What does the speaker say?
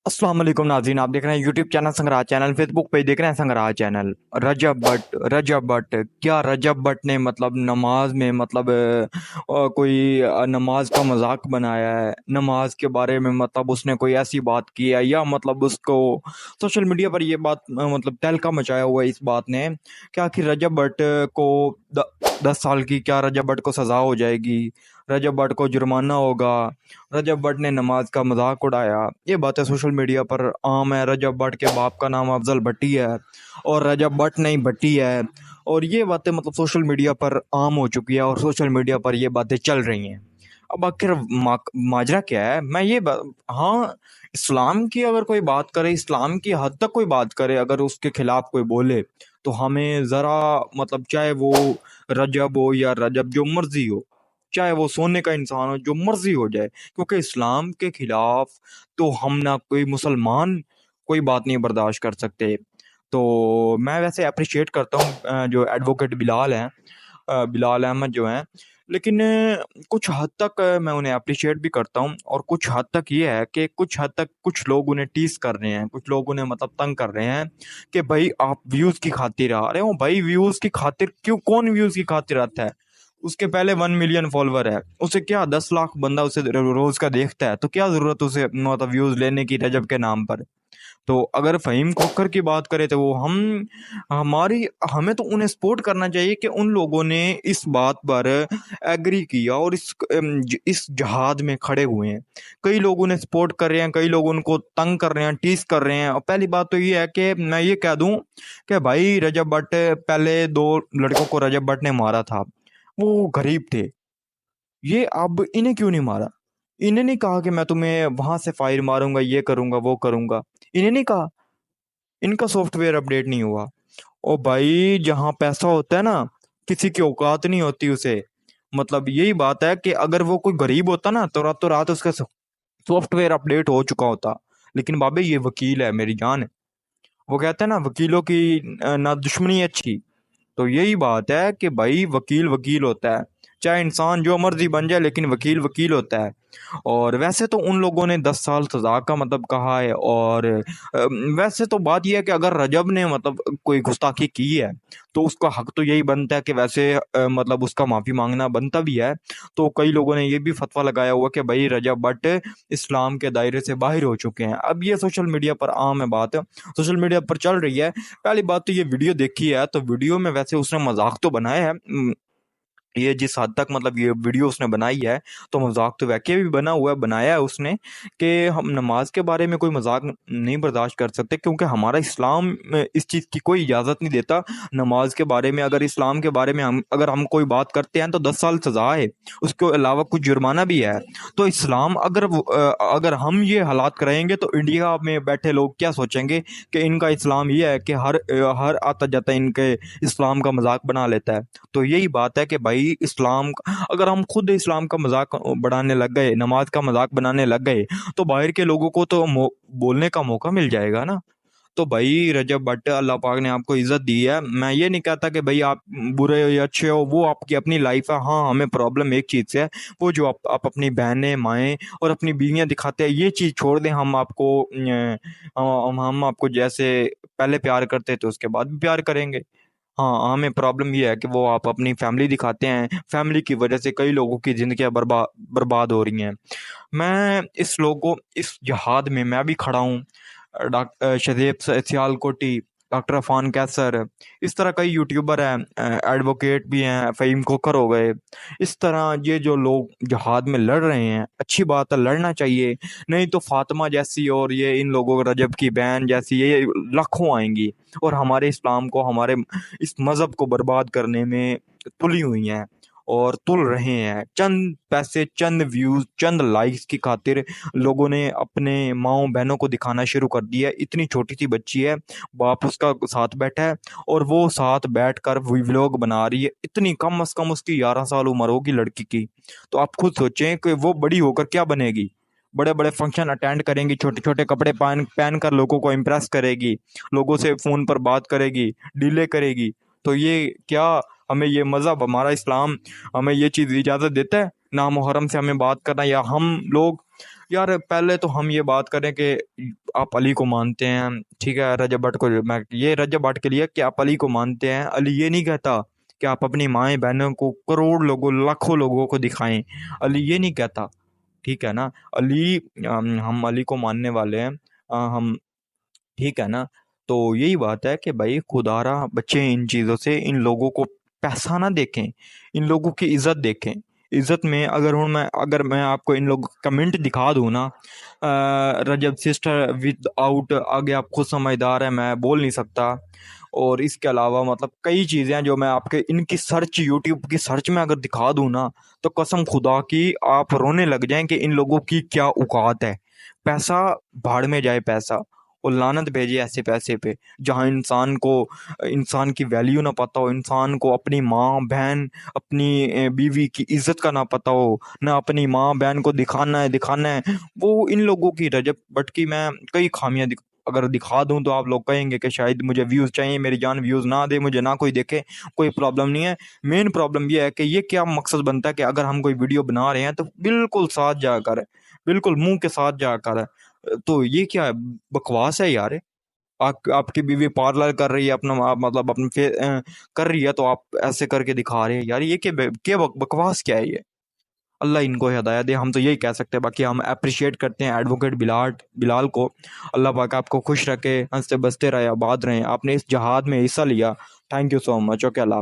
अस्सलाम वालेकुम नाज़रीन, आप देख रहे हैं यूट्यूब चैनल संग्राह चैनल, फेसबुक पे देख रहे हैं संग्राह चैनल। रजब भट्ट क्या रजब भट्ट ने मतलब नमाज में मतलब कोई नमाज का मजाक बनाया है, नमाज के बारे में मतलब उसने कोई ऐसी बात की है, या मतलब उसको सोशल मीडिया पर ये बात मतलब तहलका मचाया हुआ है इस बात ने कि आखिर रजब भट्ट को 10 साल की क्या रजब भट्ट को सज़ा हो जाएगी, रजब भट्ट को जुर्माना होगा, रजब भट्ट ने नमाज का मजाक उड़ाया। ये बातें सोशल मीडिया पर आम है। रजब भट्ट के बाप का नाम अफजल भट्टी है और रजब भट्ट नहीं भट्टी है, और ये बातें मतलब सोशल मीडिया पर आम हो चुकी है और सोशल मीडिया पर ये बातें चल रही हैं। अब आखिर माजरा क्या है? हाँ, इस्लाम की अगर कोई बात करे, इस्लाम की हद तक कोई बात करे, अगर उसके खिलाफ कोई बोले तो हमें ज़रा मतलब चाहे वो रजब हो या रजब जो मर्जी हो, चाहे वो सोने का इंसान हो, जो मर्जी हो जाए, क्योंकि इस्लाम के खिलाफ तो हम ना कोई मुसलमान कोई बात नहीं बर्दाश्त कर सकते। तो मैं वैसे अप्रिशिएट करता हूँ जो एडवोकेट बिलाल हैं, बिलाल अहमद जो हैं, लेकिन कुछ हद तक मैं उन्हें अप्रिशिएट भी करता हूँ, और कुछ हद तक ये है कि कुछ हद तक कुछ लोग उन्हें टीस कर रहे हैं, कुछ लोग उन्हें मतलब तंग कर रहे हैं कि भाई आप व्यूज़ की खातिर आ रहे हो। भाई व्यूज़ की खातिर क्यों? कौन व्यूज़ की खातिर आता है? उसके पहले 1 मिलियन फॉलोवर है, उसे क्या 10 लाख बंदा उसे रोज का देखता है, तो क्या जरूरत उसे मतलब व्यूज लेने की रजब के नाम पर? तो अगर फ़हीम कोकर की बात करें तो वो हमारी हमें तो उन्हें सपोर्ट करना चाहिए कि उन लोगों ने इस बात पर एग्री किया और इस जहाद में खड़े हुए हैं। कई लोग उन्हें सपोर्ट कर रहे हैं, कई लोग उनको तंग कर रहे हैं, टीस कर रहे हैं। और पहली बात तो ये है कि मैं ये कह दूं कि भाई रजब भट्ट, पहले 2 लड़कों को रजब भट्ट ने मारा था, वो गरीब थे। ये अब इन्हें क्यों नहीं मारा? इन्हें नहीं कहा कि मैं तुम्हें वहां से फायर मारूंगा, ये करूंगा, वो करूंगा? इन्हें नहीं कहा? इनका सॉफ्टवेयर अपडेट नहीं हुआ? ओ भाई, जहां पैसा होता है ना, किसी की औकात नहीं होती उसे। मतलब यही बात है कि अगर वो कोई गरीब होता ना तो रातों रात उसका सॉफ्टवेयर अपडेट हो चुका होता। लेकिन बाबे ये वकील है मेरी जान। वो कहते हैं ना, वकीलों की ना दुश्मनी अच्छी। तो यही बात है कि भाई वकील वकील होता है, चाहे इंसान जो मर्जी बन जाए, लेकिन वकील वकील होता है। और वैसे तो उन लोगों ने 10 साल सजा का मतलब कहा है, और वैसे तो बात यह है कि अगर रजब ने मतलब कोई गुस्ताखी की है तो उसका हक तो यही बनता है कि वैसे मतलब उसका माफी मांगना बनता भी है। तो कई लोगों ने ये भी फतवा लगाया हुआ कि भाई रजब भट्ट इस्लाम के दायरे से बाहर हो चुके हैं। अब ये सोशल मीडिया पर आम है बात, सोशल मीडिया पर चल रही है। पहली बात तो ये वीडियो देखी है, तो वीडियो में वैसे उसने मजाक तो बनाया है। ये जिस हद तक मतलब ये वीडियो उसने बनाई है, तो मजाक तो वैसे भी बना हुआ है, बनाया है उसने कि हम नमाज के बारे में कोई मजाक नहीं बर्दाश्त कर सकते, क्योंकि हमारा इस्लाम में इस चीज़ की कोई इजाज़त नहीं देता। नमाज के बारे में, अगर इस्लाम के बारे में हम कोई बात करते हैं तो 10 साल सजा है, उसके अलावा कुछ जुर्माना भी है। तो इस्लाम अगर हम ये हालात करेंगे तो इंडिया में बैठे लोग क्या सोचेंगे कि इनका इस्लाम ये है कि हर आता जाता इनके इस्लाम का मजाक बना लेता है। तो यही बात है कि भाई अगर हम खुद इस्लाम का मजाक बढ़ाने लग गए, नमाज का मजाक बनाने लग गए, तो बाहर के लोगों को तो बोलने का मौका मिल जाएगा ना। तो भाई रजब भट्ट, अल्लाह पाक ने आपको इज्जत दी है। मैं ये नहीं कहता कि भाई आप बुरे हो या अच्छे हो, वो आपकी अपनी लाइफ है। हाँ, हमें प्रॉब्लम एक चीज़ से है, वो जो आप अपनी बहनें, माएँ और अपनी बीवियाँ दिखाते हैं, ये चीज़ छोड़ दें। हम आपको जैसे पहले प्यार करते थे उसके बाद भी प्यार करेंगे। हाँ, हमें प्रॉब्लम ये है कि वो आप अपनी फैमिली दिखाते हैं, फैमिली की वजह से कई लोगों की जिंदगियां बर्बाद हो रही हैं। इस जहाद में मैं भी खड़ा हूँ। डॉक्टर शदेब सियालकोटी, डॉक्टर अफान कैसर, इस तरह कई यूट्यूबर हैं, एडवोकेट भी हैं, फ़हीम कोकर हो गए। इस तरह ये जो लोग जहाद में लड़ रहे हैं, अच्छी बात है, लड़ना चाहिए। नहीं तो फातिमा जैसी और ये इन लोगों, रजब की बहन जैसी, ये लाखों आएंगी और हमारे इस्लाम को, हमारे इस मज़हब को बर्बाद करने में तुली हुई हैं और तुल रहे हैं। चंद पैसे, चंद व्यूज, चंद लाइक्स की खातिर लोगों ने अपने माओ बहनों को दिखाना शुरू कर दिया है। इतनी छोटी सी बच्ची है, बाप उसका साथ बैठा है और वो साथ बैठकर व्लॉग बना रही है। इतनी कम से कम उसकी 11 साल उम्र होगी लड़की की। तो आप खुद सोचें कि वो बड़ी होकर क्या बनेगी। बड़े बड़े फंक्शन अटेंड करेंगी, छोटे छोटे कपड़े पहन पहन कर लोगों को इम्प्रेस करेगी, लोगों से फोन पर बात करेगी, डीले करेगी। तो ये क्या, हमें ये मज़हब, हमारा इस्लाम हमें ये चीज़ इजाज़त देता है ना मुहर्रम से हमें बात करना? या हम लोग यार पहले तो हम ये बात करें कि आप अली को मानते हैं, ठीक है, रजब भट्ट को, मैं ये रजब भट्ट के लिए कि आप अली को मानते हैं, अली ये नहीं कहता कि आप अपनी माएँ बहनों को करोड़ लोगों लाखों लोगों को दिखाएं, अली ये नहीं कहता, ठीक है ना। अली हम अली को मानने वाले हैं, हम, ठीक है ना। तो यही बात है कि भाई खुदारा बच्चे इन चीज़ों से, इन लोगों को पैसा ना देखें, इन लोगों की इज्जत देखें। इज्जत में अगर मैं आपको इन लोगों का कमेंट दिखा दूँ ना, रजब सिस्टर विद आउट, आगे आप खुद समझदार है, मैं बोल नहीं सकता। और इसके अलावा मतलब कई चीज़ें हैं जो मैं आपके इनकी सर्च, यूट्यूब की सर्च में अगर दिखा दूँ ना, तो कसम खुदा की आप रोने लग जाएं कि इन लोगों की क्या औकात है। पैसा भाड़ में जाए पैसा, और लानत भेजे ऐसे पैसे पे जहाँ इंसान की वैल्यू ना पता हो, इंसान को अपनी माँ बहन, अपनी बीवी की इज्जत का ना पता हो, ना अपनी माँ बहन को दिखाना है वो इन लोगों की। रजब भट्ट की मैं कई खामियां अगर दिखा दूं तो आप लोग कहेंगे कि शायद मुझे व्यूज चाहिए, मेरी जान व्यूज ना दे, मुझे ना कोई देखे, कोई प्रॉब्लम नहीं है। मेन प्रॉब्लम ये है कि ये क्या मकसद बनता है कि अगर हम कोई वीडियो बना रहे हैं तो बिल्कुल साथ जाकर है, बिल्कुल मुंह के साथ जाकर है। तो ये क्या है, बकवास है यार। आपकी बीवी पार्लर कर रही है अपना, मतलब अपने कर रही है, तो आप ऐसे करके दिखा रहे हैं यार, ये क्या बकवास क्या है ये। अल्लाह इनको हिदायत दे, हम तो यही कह सकते हैं। बाकी हम अप्रिशिएट करते हैं एडवोकेट बिलाल बिलाल को। अल्लाह पाक आपको खुश रखे, हंसते बसते रहे, आबाद रहें, आपने इस जहाद में हिस्सा लिया। Thank you so much. Okay, Allah.